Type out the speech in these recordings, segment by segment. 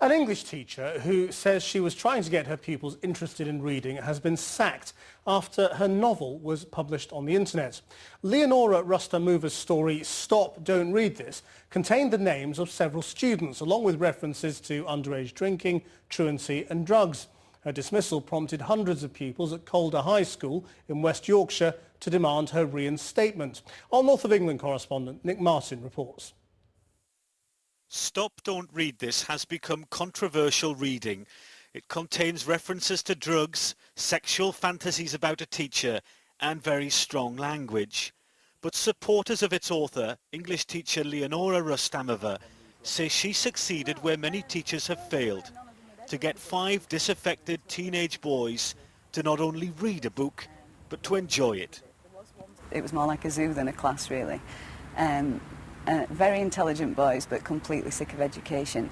An English teacher who says she was trying to get her pupils interested in reading has been sacked after her novel was published on the internet. Leonora Rustamova's story, Stop, Don't Read This, contained the names of several students, along with references to underage drinking, truancy and drugs. Her dismissal prompted hundreds of pupils at Calder High School in West Yorkshire to demand her reinstatement. Our North of England correspondent Nick Martin reports. Stop, Don't Read This has become controversial reading. It contains references to drugs, sexual fantasies about a teacher and very strong language. But supporters of its author, English teacher Leonora Rustamova, say she succeeded where many teachers have failed, to get 5 disaffected teenage boys to not only read a book, but to enjoy it. It was more like a zoo than a class, really. Very intelligent boys, but completely sick of education.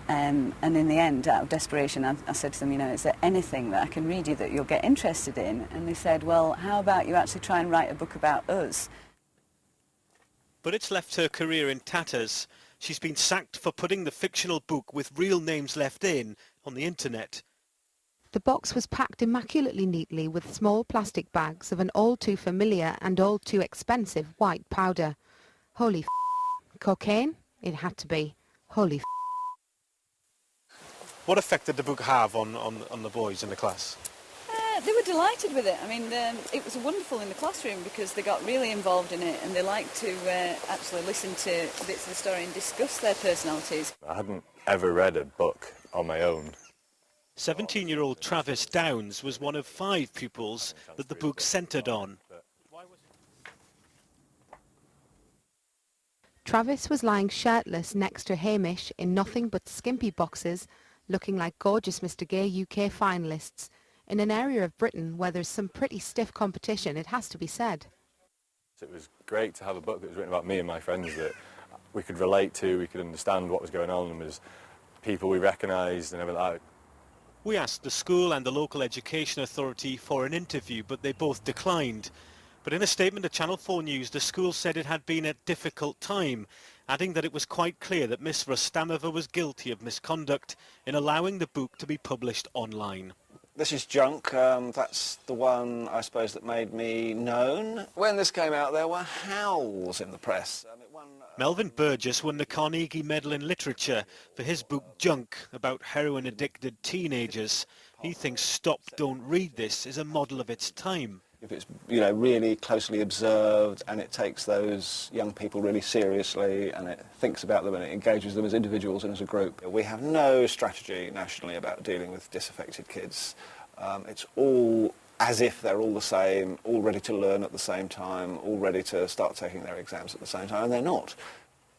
And in the end, out of desperation, I said to them, you know, is there anything that I can read you that you'll get interested in? And they said, well, how about you actually try and write a book about us? But it's left her career in tatters. She's been sacked for putting the fictional book with real names left in on the internet. The box was packed immaculately neatly with small plastic bags of an all too familiar and all too expensive white powder. Holy cocaine? It had to be. Holy What effect did the book have on the boys in the class? They were delighted with it. I mean, it was wonderful in the classroom because they got really involved in it and they liked to actually listen to bits of the story and discuss their personalities. I hadn't ever read a book on my own. 17-year-old Travis Downs was one of 5 pupils that the book centred on. Travis was lying shirtless next to Hamish in nothing but skimpy boxes, looking like gorgeous Mr. Gay UK finalists, in an area of Britain where there's some pretty stiff competition, it has to be said. It was great to have a book that was written about me and my friends that we could relate to, we could understand what was going on, and was people we recognised and everything like that. We asked the school and the local education authority for an interview, but they both declined. But in a statement to Channel 4 News, the school said it had been a difficult time, adding that it was quite clear that Miss Rustamova was guilty of misconduct in allowing the book to be published online. This is Junk. That's the one, I suppose, that made me known. When this came out, there were howls in the press. Melvin Burgess won the Carnegie Medal in Literature for his book Junk, about heroin-addicted teenagers. He thinks Stop, Don't Read This is a model of its time. If it's, you know, really closely observed and it takes those young people really seriously and it thinks about them and it engages them as individuals and as a group. We have no strategy nationally about dealing with disaffected kids. It's all as if they're all the same, all ready to learn at the same time, all ready to start taking their exams at the same time, and they're not.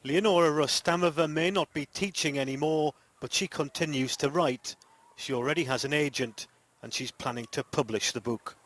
Leonora Rustamova may not be teaching anymore, but she continues to write. She already has an agent and she's planning to publish the book.